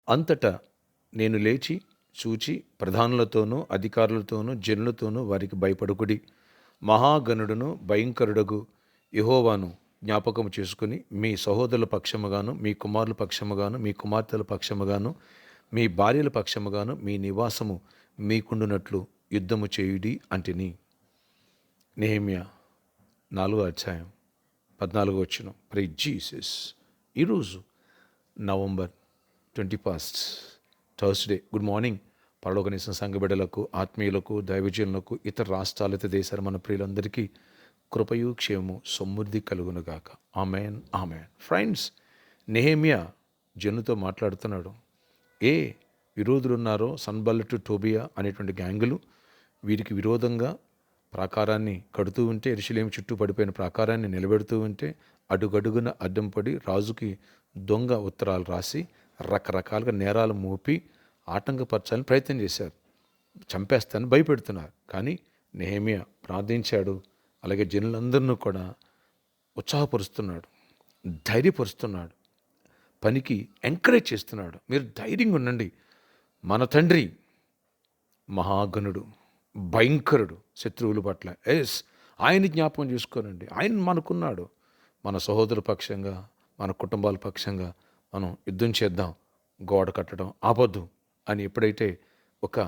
అంతటా నేను లేచి చూచి ప్రధానులతోనూ అధికారులతోనూ జనులతోనూ వారికి భయపడుకుడి. మహాగణుడును భయంకరుడగు యెహోవాను జ్ఞాపకము చేసుకుని మీ సహోదరుల పక్షముగాను, మీ కుమారుల పక్షముగాను, మీ కుమార్తెల పక్షముగాను, మీ భార్యల పక్షముగాను మీ నివాసము మీకుండునట్లు యుద్ధము చేయుడి అంటిని. నెహెమ్యా 4:14. Praise Jesus. ఈరోజు నవంబర్ 21 థర్స్డే. గుడ్ మార్నింగ్ పరలోకనిసిన సంఘ బిడ్డలకు, ఆత్మీయులకు, దైవజనులకు, ఇతర రాష్ట్రాలు, ఇతర దేశాలు మన ప్రియులందరికీ కృపయు క్షేమము సమృద్ధి కలుగునుగాక. Amen, amen. ఫ్రెండ్స్, నెహెమ్యా జనుతో మాట్లాడుతున్నాడు. విరోధులు ఉన్నారో, సన్బల్లటు, టోబియా అనేటువంటి గ్యాంగులు వీరికి విరోధంగా ప్రాకారాన్ని కడుతూ ఉంటే, యెరూషలేము చుట్టూ పడిపోయిన ప్రాకారాన్ని నిలబెడుతూ ఉంటే అడుగడుగున అడ్డం పడి రాజుకి దొంగ ఉత్తరాలు రాసి రకరకాలుగా నేరాలు మోపి ఆటంకపరచాలని ప్రయత్నం చేశారు. చంపేస్తానని భయపెడుతున్నారు. కానీ నెహెమ్యా ప్రార్థించాడు. అలాగే జనులందరినీ కూడా ఉత్సాహపరుస్తున్నాడు, ధైర్యపరుస్తున్నాడు, పనికి ఎంకరేజ్ చేస్తున్నాడు. మీరు ధైర్యంగా ఉండండి. మన తండ్రి మహాగణుడు, భయంకరుడు శత్రువుల పట్ల. ఆయన జ్ఞాపకం చేసుకోనండి. ఆయన మనకున్నాడు. మన సహోదరు పక్షంగా, మన కుటుంబాల పక్షంగా మనం యుద్ధం చేద్దాం, గోడ కట్టడం ఆపొద్దు అని ఎప్పుడైతే ఒక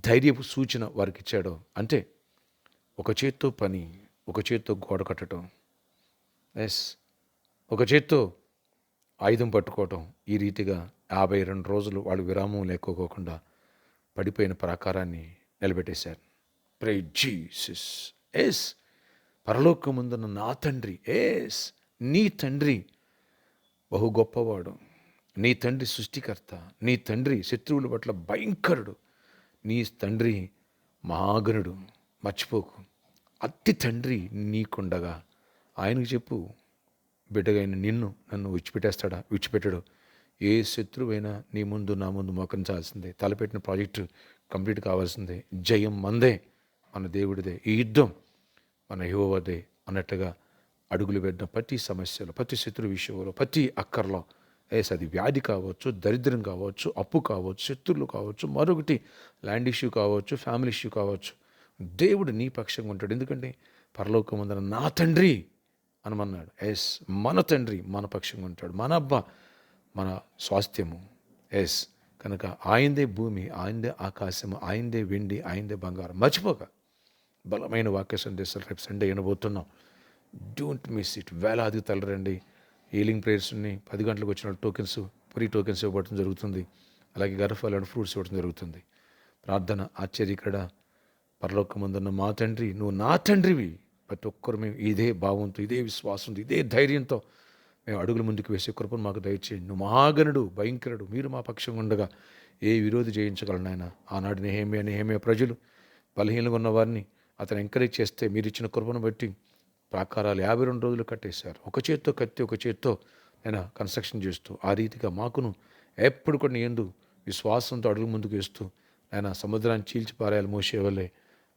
ధైర్యపు సూచన వారికి ఇచ్చాడో, అంటే ఒక చేత్తో పని, ఒక చేత్తో గోడ కట్టడం, ఒక చేత్తో ఆయుధం పట్టుకోవటం, ఈ రీతిగా 52 రోజులు వాళ్ళు విరామం లేకోకుండా పడిపోయిన ప్రాకారాన్ని నిలబెట్టేశారు. Praise Jesus. పరలోకమందున్న నా తండ్రి, నీ తండ్రి బహు గొప్పవాడు. నీ తండ్రి సృష్టికర్త. నీ తండ్రి శత్రువుల పట్ల భయంకరుడు. నీ తండ్రి మహాగణుడు. మర్చిపోకు. అట్టి తండ్రి నీకుండగా ఆయనకు చెప్పు, బిడ్డగైన నన్ను విడిచిపెట్టడు. ఏ శత్రువైనా నీ ముందు నా ముందు మోకరించాల్సిందే. తలపెట్టిన ప్రాజెక్టు కంప్లీట్ కావాల్సిందే. జయం మందే, మన దేవుడిదే. ఈ యుద్ధం మన యెహోవాదే అన్నట్టుగా అడుగులు పెట్టిన ప్రతి సమస్యలో, ప్రతి శత్రు విషయంలో, ప్రతి అక్కర్లో, అది వ్యాధి కావచ్చు, దరిద్రం కావచ్చు, అప్పు కావచ్చు, శత్రువులు కావచ్చు, మరొకటి ల్యాండ్ ఇష్యూ కావచ్చు, ఫ్యామిలీ ఇష్యూ కావచ్చు, దేవుడు నీ పక్షంగా ఉంటాడు. ఎందుకంటే పరలోకమందున నా తండ్రి అనమన్నాడు. మన తండ్రి మన పక్షంగా ఉంటాడు. మన అబ్బ మన స్వాస్థ్యము. కనుక ఆయనదే భూమి, ఆయనదే ఆకాశము, ఆయనదే వెండి, ఆయనదే బంగారం. మర్చిపోక. బలమైన వాక్య సందేశాలు రేపు సండే వినబోతున్నాం. Don't miss it. వేలాది తలరండి. హీలింగ్ ప్రేయర్స్ని 10 గంటలకు వచ్చిన ఫ్రీ టోకెన్స్ ఇవ్వబడటం జరుగుతుంది. అలాగే గర్భఫలాలు అండ్ ఫ్రూట్స్ ఇవ్వడం జరుగుతుంది. ప్రార్థన ఆశ్చర్యకర. పరలోకమందున్న మా తండ్రి, నువ్వు నా తండ్రివి. ప్రతి ఒక్కరు మేము ఇదే భావంతో, ఇదే విశ్వాసంతో, ఇదే ధైర్యంతో మేము అడుగులు ముందుకు వేసే కృపను మాకు దయచేయండి. నువ్వు మహాగణుడు, భయంకరుడు. మీరు మా పక్షంగా ఉండగా ఏ విరోధి జయించగలను నాయన. ఆనాడు నెహెమ్యా ప్రజలు బలహీనంగా ఉన్న వారిని అతను ఎంకరేజ్ చేస్తే మీరు ఇచ్చిన కృపను బట్టి ప్రాకారాలు 52 రోజులు కట్టేశారు. ఒక చేత్తో కత్తి, ఒక చేత్తో ఆయన కన్స్ట్రక్షన్ చేస్తూ, ఆ రీతిగా మాకును ఎప్పుడు కూడా యందు విశ్వాసంతో అడుగు ముందుకు వేస్తూ ఆయన సముద్రాన్ని చీల్చి పారేయాలి. మోషే వల్లే,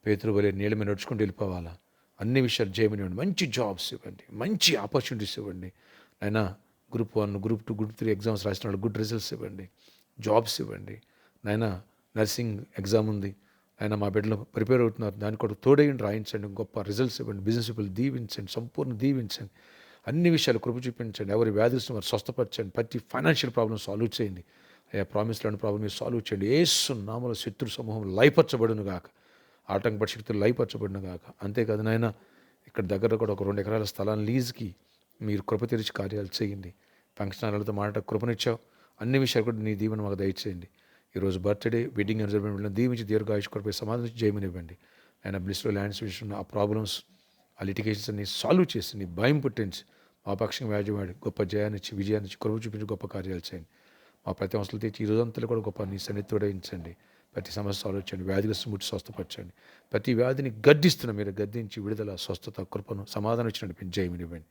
పేతురు వల్లే నీళ్ళ మీద నడుచుకుంటూ వెళ్ళిపోవాలా. అన్ని విషయాలు చేయమనివ్వండి. మంచి జాబ్స్ ఇవ్వండి, మంచి ఆపర్చునిటీస్ ఇవ్వండి. అయినా గ్రూప్ 1, గ్రూప్ 2, గ్రూప్ 3 ఎగ్జామ్స్ రాసిన వాళ్ళు గుడ్ రిజల్ట్స్ ఇవ్వండి, జాబ్స్ ఇవ్వండి. నాయనా నర్సింగ్ ఎగ్జామ్ ఉంది, ఆయన మా బిడ్డలు ప్రిపేర్ అవుతున్నారు, దానికి కూడా తోడేయండి, రాయించండి, గొప్ప రిజల్ట్స్ ఇవ్వండి. బిజినెస్ పీపుల్ దీవించండి, సంపూర్ణ దీవించండి. అన్ని విషయాలు కృప చూపించండి. ఎవరి వ్యాధులను వారు స్వస్థపరచండి. ప్రతి ఫైనాన్షియల్ ప్రాబ్లమ్ సాల్వ్ చేయండి. ప్రామిస్ లాంటి ప్రాబ్లమ్ మీరు సాల్వ్ చేయండి. యేసు నామములో శత్రు సమూహం లయపరచబడును గాక, ఆటంకపడి శక్తులు లయపరచబడును గాక. అంతేకాదు నాయన, ఇక్కడ దగ్గర కూడా ఒక 2 ఎకరాల స్థలాన్ని లీజ్కి మీరు కృప తెరిచి కార్యాలు చేయండి. ఫంక్షన్ హాల్తో మాట కృపనిచ్చావు. అన్ని విషయాలు కూడా నీ దీవెన మాకు దయచేయండి. ఈరోజు బర్త్డే, వెడ్డింగ్ అనివర్సరీ దీవించి దీర్ఘాయుష్ కొరపై సమాధానం చేయమనివ్వండి. ఆయన బ్లిస్లో ల్యాండ్స్ విషయంలో ఆ ప్రాబ్లమ్స్, ఆ లిటిగేషన్స్ అన్ని సాల్వ్ చేసి నీ భయం పుట్టించి మా పక్షంగా వ్యాజ్యవాడి గొప్ప జయాన్నిచ్చి, విజయాన్నిచ్చి, కృప చూపించి గొప్ప కార్యాలు చేయండి. మా ప్రతి అవసరాలు తెచ్చి ఈ రోజంతా కూడా గొప్ప నీ సన్నిధించండి. ప్రతి సమస్య సాల్వ్ చేయండి. వ్యాధిగ్రస్తు ముట్టి స్వస్థపరచండి. ప్రతి వ్యాధిని గద్దిస్తున్న మీరు గద్దించి విడుదల, స్వస్థత, కృపను, సమాధానం ఇచ్చి నడిపించి జయమనివ్వండి.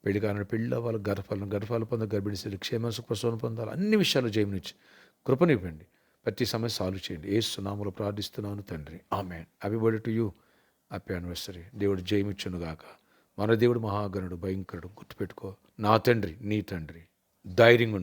పెళ్లి కాని పెళ్ళి అవ్వాలి, గర్భాలు పొందాలి, గర్భిణీ స్త్రీలు క్షేమ ప్రసవం పొందాలి. అన్ని విషయాలు జయమనిచ్చి కృపనివ్వండి. ప్రతి సమస్య సాల్వ్ చేయండి. యేసు నామములో ప్రార్థిస్తున్నాను తండ్రి, ఆమేన్. Happy birthday to you. Happy anniversary. దేవుడు జయమిచ్చును గాక. మన దేవుడు మహాగణుడు, భయంకరుడు. గుర్తుపెట్టుకో, నా తండ్రి నీ తండ్రి. ధైర్యంగా